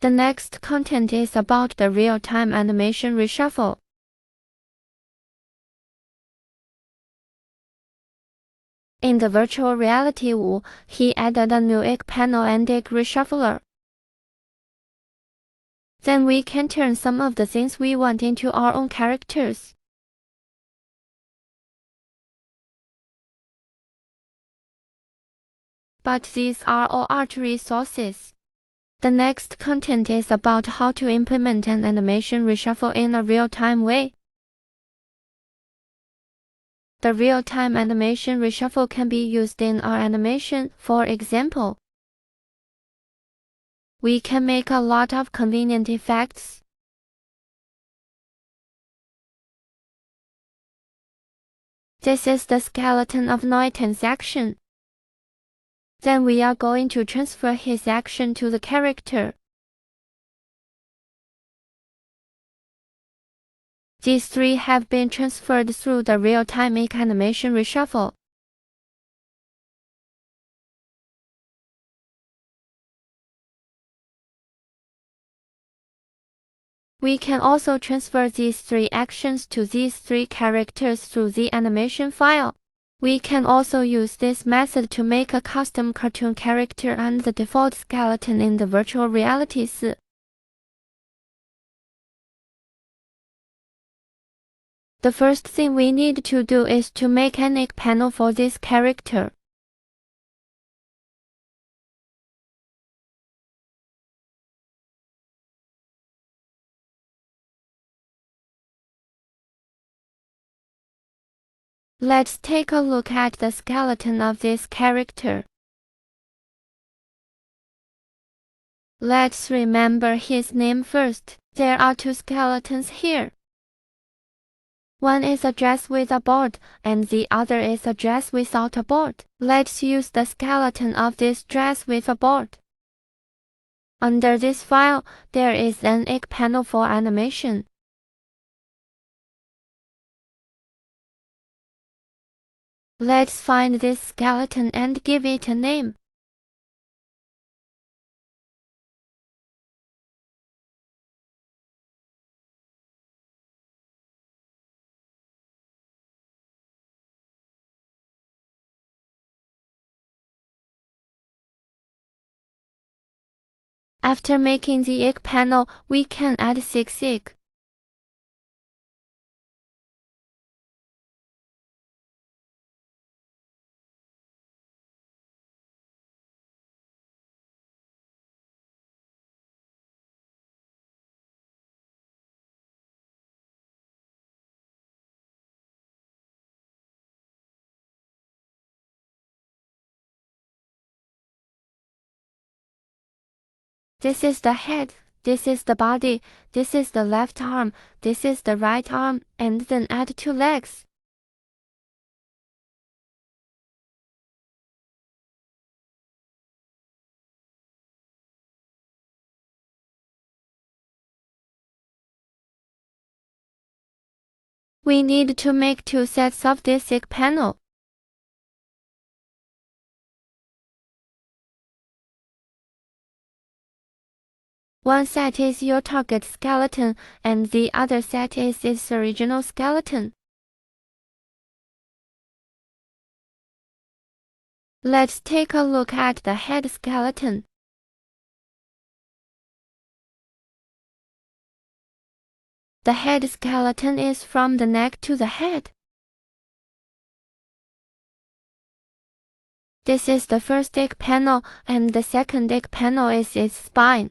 The next content is about the real-time animation reshuffle. In the virtual reality wall, he added a new egg panel and egg reshuffler. Then we can turn some of the things we want into our own characters. But these are all art resources. The next content is about how to implement an animation reshuffle in a real-time way. The real-time animation reshuffle can be used in our animation. For example, we can make a lot of convenient effects. This is the skeleton of Noitan's action. Then we are going to transfer his action to the character. These three have been transferred through the real-time egg animation reshuffle. We can also transfer these three actions to these three characters through the animation file. We can also use this method to make a custom cartoon character and the default skeleton in the virtual reality SE. The first thing we need to do is to make an egg panel for this character. Let's take a look at the skeleton of this character. Let's remember his name first. There are two skeletons here. One is a dress with a board, and the other is a dress without a board. Let's use the skeleton of this dress with a board. Under this file, there is an egg panel for animation. Let's find this skeleton and give it a name. After making the egg panel, we can add 6 eggs. This is the head, this is the body, this is the left arm, this is the right arm, and then add 2 legs. We need to make 2 sets of this egg panel. One set is your target skeleton, and the other set is its original skeleton. Let's take a look at the head skeleton. The head skeleton is from the neck to the head. This is the first egg panel, and the second egg panel is its spine.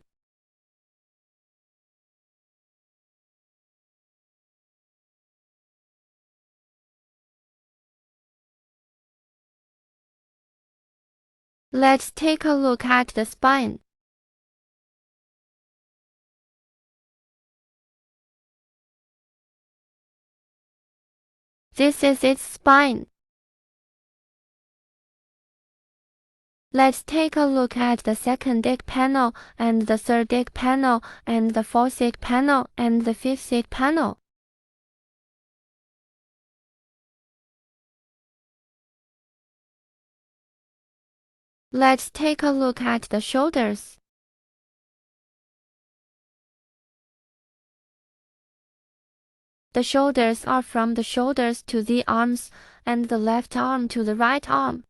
Let's take a look at the spine. This is its spine. Let's take a look at the second egg panel, and the third egg panel, and the fourth egg panel, and the fifth egg panel. Let's take a look at the shoulders. The shoulders are from the shoulders to the arms, and the left arm to the right arm.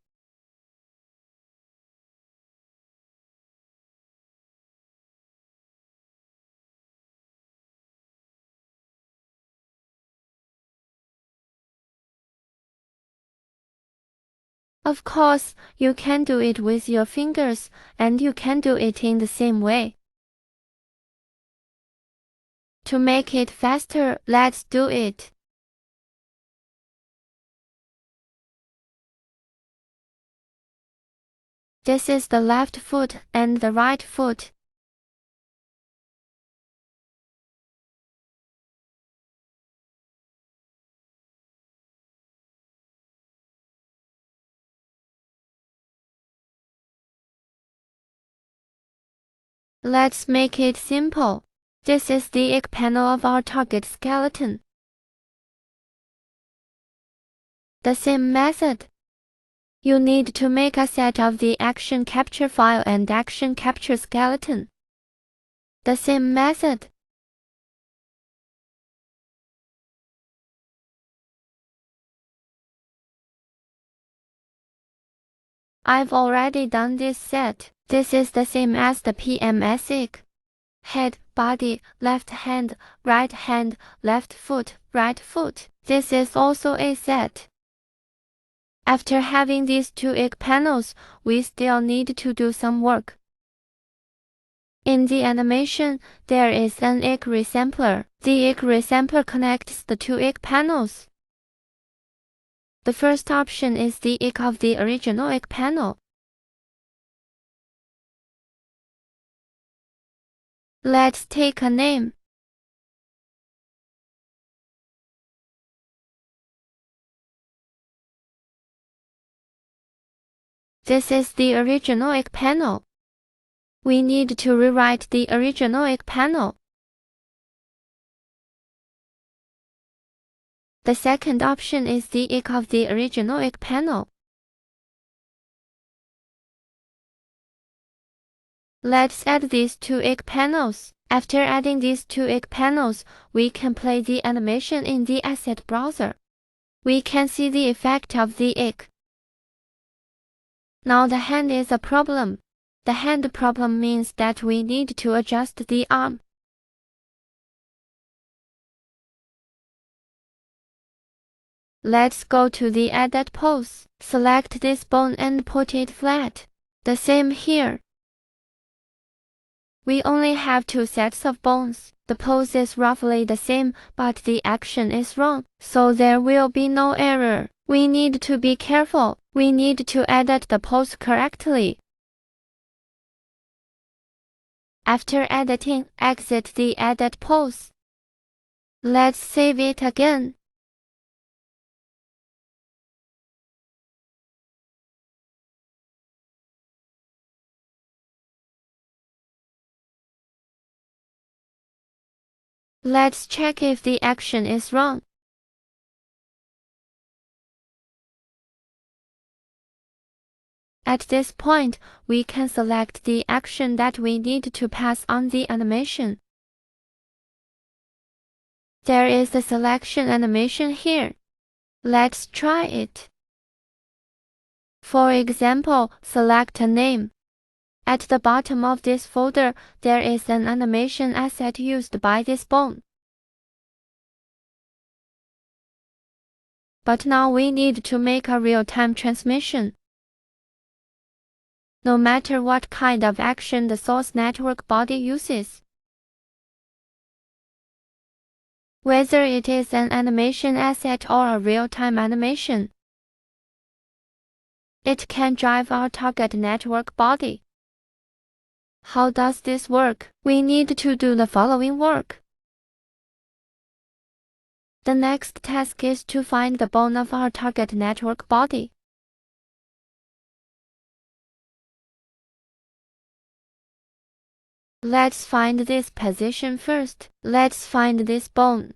Of course, you can do it with your fingers, and you can do it in the same way. To make it faster, let's do it. This is the left foot and the right foot. Let's make it simple. This is the egg panel of our target skeleton. The same method. You need to make a set of the action capture file and action capture skeleton. The same method. I've already done this set. This is the same as the PMS egg. Head, body, left hand, left foot, right foot. This is also a set. After having these two egg panels, we still need to do some work. In the animation, there is an egg resampler. The egg resampler connects the two egg panels. The first option is the egg of the original egg panel. Let's take a name. This is the original egg panel. We need to rewrite the original egg panel. The second option is the egg of the original egg panel. Let's add these two egg panels. After adding these two egg panels, we can play the animation in the asset browser. We can see the effect of the egg. Now the hand is a problem. The hand problem means that we need to adjust the arm. Let's go to the edit pose. Select this bone and put it flat. The same here. We only have two sets of bones. The pose is roughly the same, but the action is wrong, so there will be no error. We need to be careful. We need to edit the pose correctly. After editing, exit the edit pose. Let's save it again. Let's check if the action is wrong. At this point, we can select the action that we need to pass on the animation. There is the selection animation here. Let's try it. For example, select a name. At the bottom of this folder, there is an animation asset used by this bone. But now we need to make a real-time transmission. No matter what kind of action the source network body uses, whether it is an animation asset or a real-time animation, it can drive our target network body. How does this work? We need to do the following work. The next task is to find the bone of our target network body. Let's find this position first. Let's find this bone.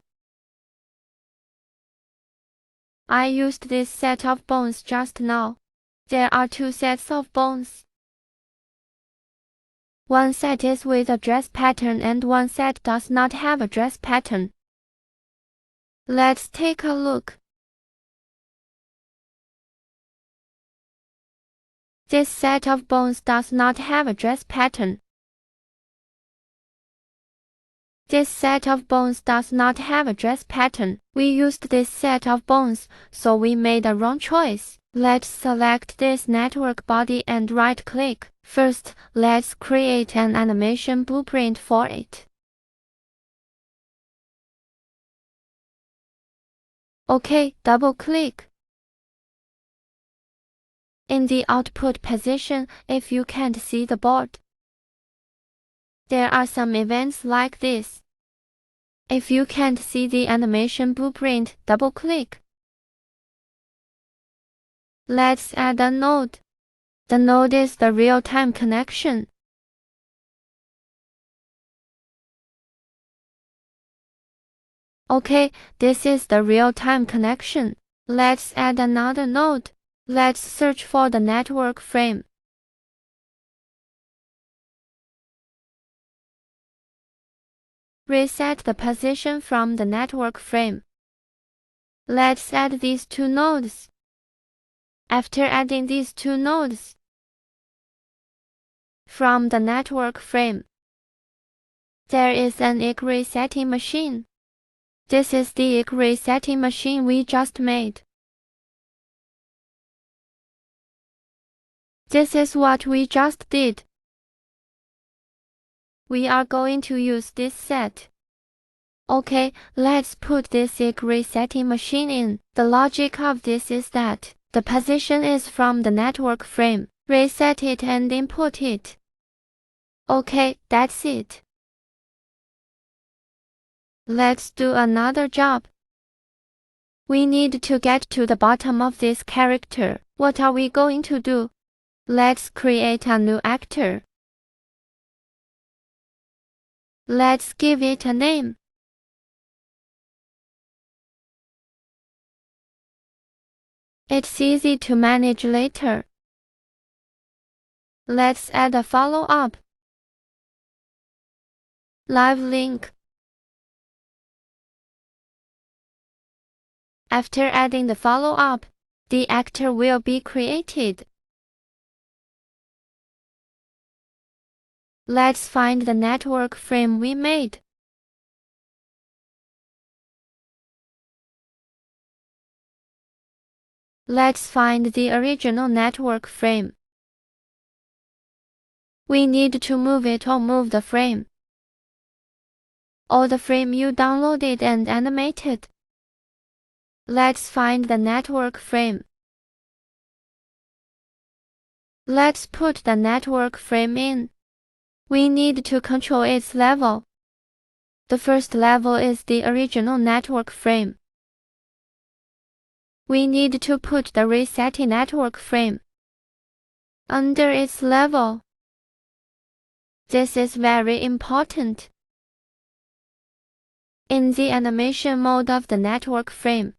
I used this set of bones just now. There are two sets of bones. One set is with a dress pattern and one set does not have a dress pattern. Let's take a look. This set of bones does not have a dress pattern. This set of bones does not have a dress pattern. We used this set of bones, so we made a wrong choice. Let's select this network body and right-click. First, let's create an animation blueprint for it. OK, double-click. In the output position, if you can't see the board, there are some events like this. If you can't see the animation blueprint, double-click. Let's add a node. The node is the real-time connection. OK, this is the real-time connection. Let's add another node. Let's search for the network frame. Reset the position from the network frame. Let's add these two nodes. After adding these two nodes, from the network frame, there is an egg resetting machine. This is the egg resetting machine we just made. This is what we just did. We are going to use this set. OK, let's put this egg resetting machine in. The logic of this is that the position is from the network frame. Reset it and input it. OK, that's it. Let's do another job. We need to get to the bottom of this character. What are we going to do? Let's create a new actor. Let's give it a name. It's easy to manage later. Let's add a follow-up. Live link. After adding the follow-up, the actor will be created. Let's find the network frame we made. Let's find the original network frame. We need to move it or move the frame, or the frame you downloaded and animated. Let's find the network frame. Let's put the network frame in. We need to control its level. The first level is the original network frame. We need to put the resetting network frame under its level. This is very important. In the animation mode of the network frame,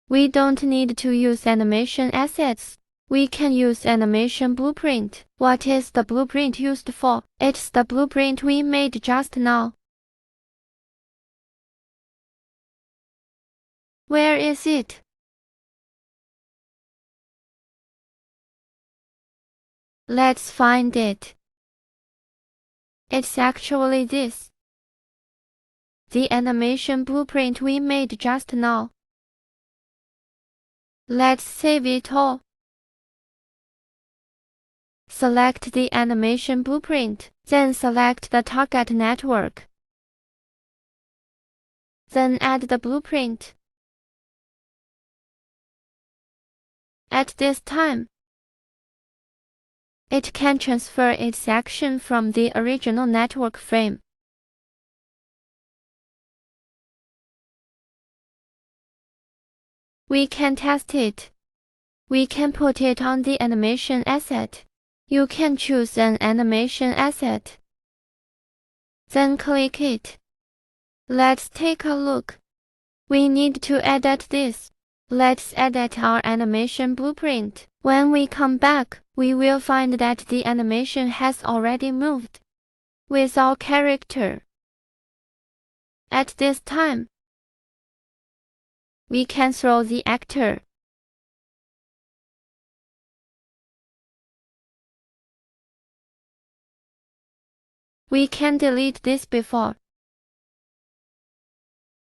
we don't need to use animation assets. We can use animation blueprint. What is the blueprint used for? It's the blueprint we made just now. Where is it? Let's find it. It's actually this. The animation blueprint we made just now. Let's save it all. Select the animation blueprint, then select the target network. Then add the blueprint. At this time, it can transfer its action from the original network frame. We can test it. We can put it on the animation asset. You can choose an animation asset. Then click it. Let's take a look. We need to edit this. Let's edit our animation blueprint. When we come back, we will find that the animation has already moved. with our character. At this time, we can throw the actor. We can delete this before.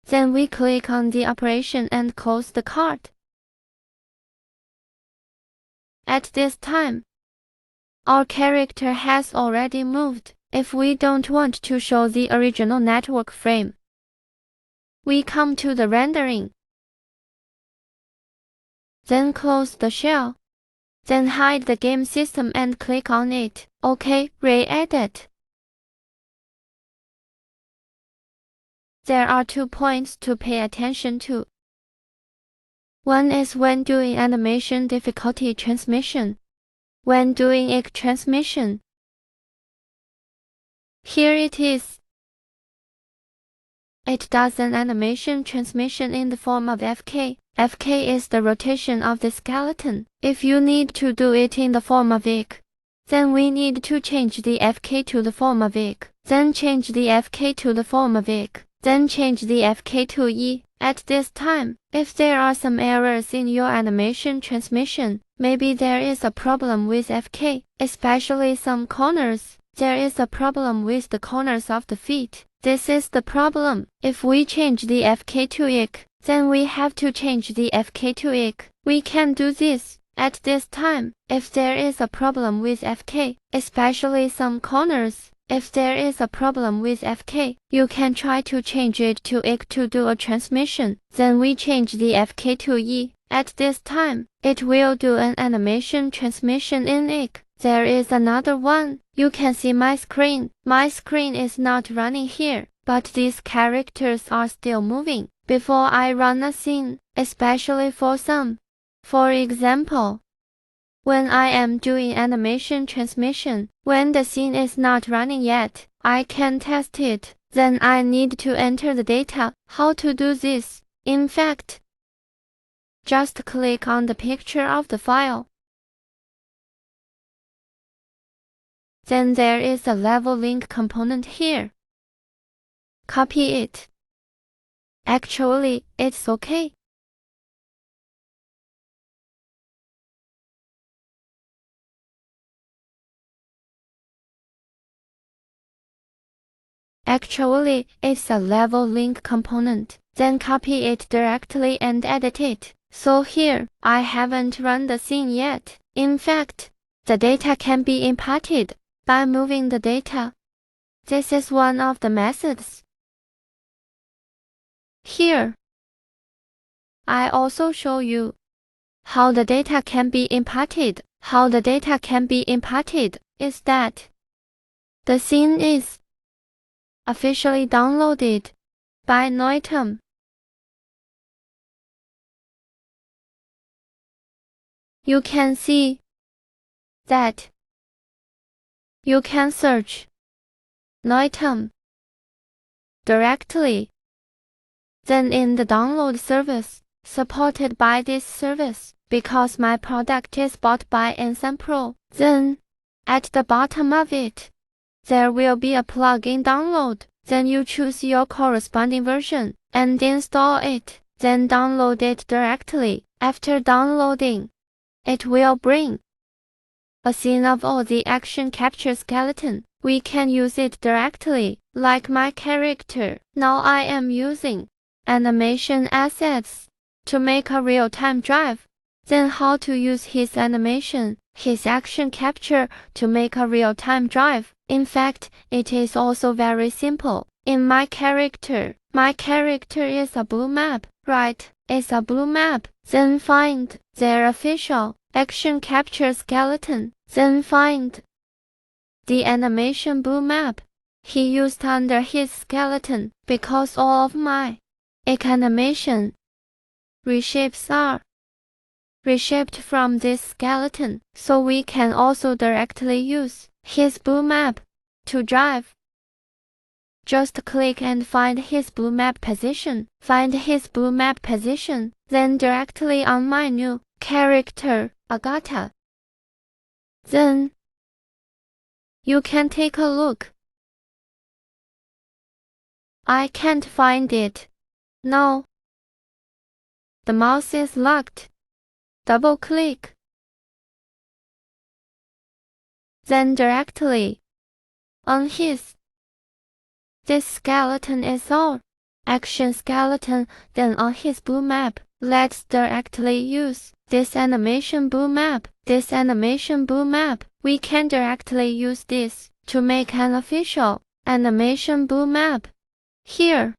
Then we click on the operation and close the card. At this time, our character has already moved. If we don't want to show the original network frame, we come to the rendering. Then close the shell. Then hide the game system and click on it. OK, re-edit. There are 2 points to pay attention to. One is when doing animation difficulty transmission. When doing IC transmission. Here it is. It does an animation transmission in the form of FK. FK is the rotation of the skeleton. If you need to do it in the form of IC, then we need to change the FK to the form of IC. Then change the FK to the form of IC. Then change the FK to E. At this time, if there are some errors in your animation transmission, maybe there is a problem with FK, especially some corners. There is a problem with the corners of the feet. This is the problem. If we change the FK to IC, then we have to change the FK to IC. We can do this. At this time, if there is a problem with FK, especially some corners, if there is a problem with FK, you can try to change it to IC to do a transmission. Then we change the FK to E. At this time, it will do an animation transmission in IC. There is another one. You can see my screen. My screen is not running here, but these characters are still moving before I run a scene, especially for some. For example, when I am doing animation transmission, when the scene is not running yet, I can test it. Then I need to enter the data. How to do this? In fact, just click on the picture of the file. Then there is a level link component here. Copy it. Actually, it's okay. Actually, it's a level link component. Then copy it directly and edit it. So here, I haven't run the scene yet. In fact, the data can be imparted by moving the data. This is one of the methods. Here, I also show you how the data can be imparted. How the data can be imparted is that the scene is officially downloaded by Noitum. You can see that you can search Noitum directly. Then in the download service, supported by this service, because my product is bought by Engine Pro, then at the bottom of it, there will be a plugin download. Then you choose your corresponding version and install it. Then download it directly. After downloading, it will bring a scene of all the action capture skeleton. We can use it directly, like my character. Now I am using animation assets to make a real-time drive. Then how to use his animation, his action capture to make a real-time drive. In fact, it is also very simple. In my character is a blue map, right? It's a blue map. Then find their official action capture skeleton. Then find the animation blue map he used under his skeleton, because all of my IC animation reshapes are reshaped from this skeleton, so we can also directly use his blue map to drive. Just click and find his blue map position. Find his blue map position, then directly on my new character, Agata. Then you can take a look I can't find it. No. The mouse is locked. Double-click. Then directly on his. This skeleton is our action skeleton. Then on his boot map, let's directly use this animation boot map. This animation boot map, we can directly use this to make an official animation boot map here.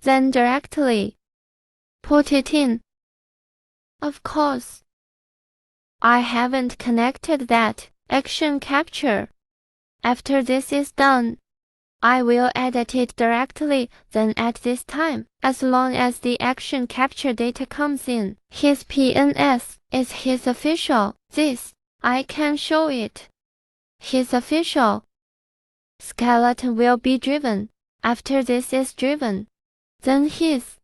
Then directly put it in. Of course, I haven't connected that action capture. After this is done, I will edit it directly. Then at this time, as long as the action capture data comes in, his PNS is his official. This, I can show it. His official skeleton will be driven. After this is driven, then his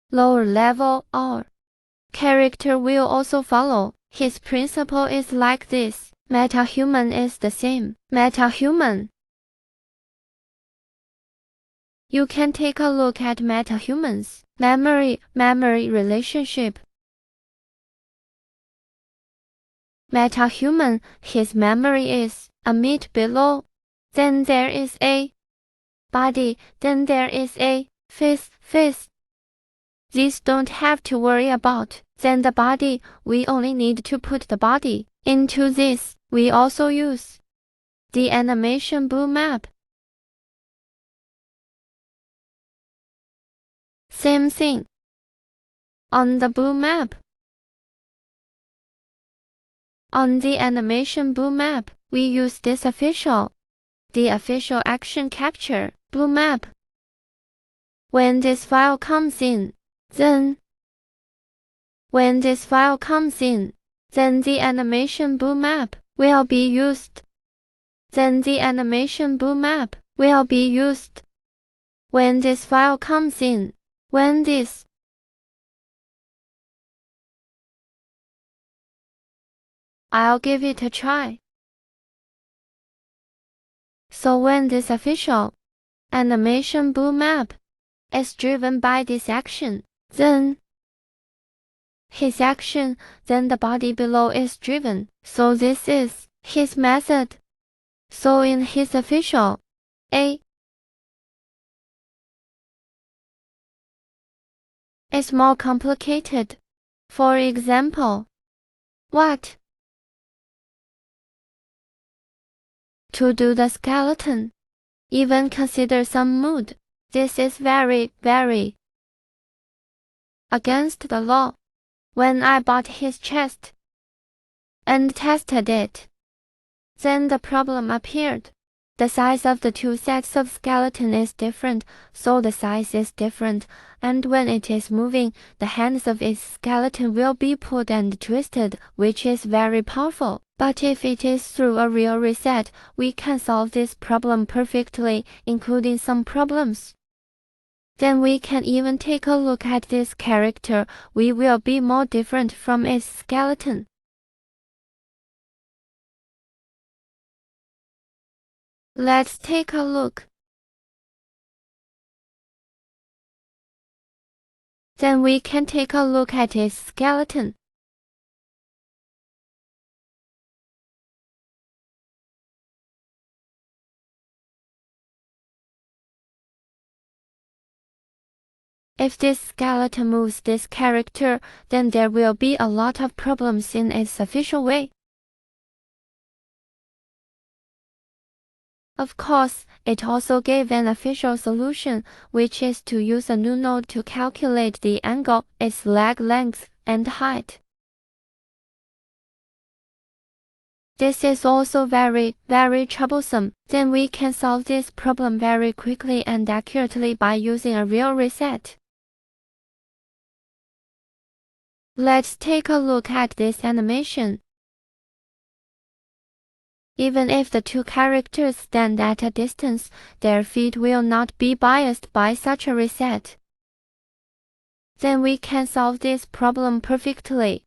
lower level or character will also follow. His principle is like this. MetaHuman is the same. MetaHuman. You can take a look at MetaHuman's memory relationship. MetaHuman, his memory is a mid below. Then there is a body. Then there is a face. These don't have to worry about. Then the body, we only need to put the body into this. We also use the animation boot map. Same thing. On the boot map. On the animation boot map, we use this official, the official action capture boot map. When this file comes in, then the animation boot map will be used. Then the animation boot map will be used. When this file comes in, when this I'll give it a try. So when this official animation boot map is driven by this action, then his action, then the body below is driven. So this is his method. So in his official A is more complicated. For example, what? To do the skeleton, even consider some mood. This is very against the law. When I bought his chest and tested it, then the problem appeared. The size of the two sets of skeleton is different, so the size is different, and when it is moving, the hands of its skeleton will be pulled and twisted, which is very powerful. But if it is through a real reset, we can solve this problem perfectly, including some problems. Then we can even take a look at this character. We will be more different from its skeleton. Let's take a look. Then we can take a look at its skeleton. If this skeleton moves this character, then there will be a lot of problems in its official way. Of course, it also gave an official solution, which is to use a new node to calculate the angle, its leg length, and height. This is also very troublesome. Then we can solve this problem very quickly and accurately by using a real reset. Let's take a look at this animation. Even if the two characters stand at a distance, their feet will not be biased by such a reset. Then we can solve this problem perfectly.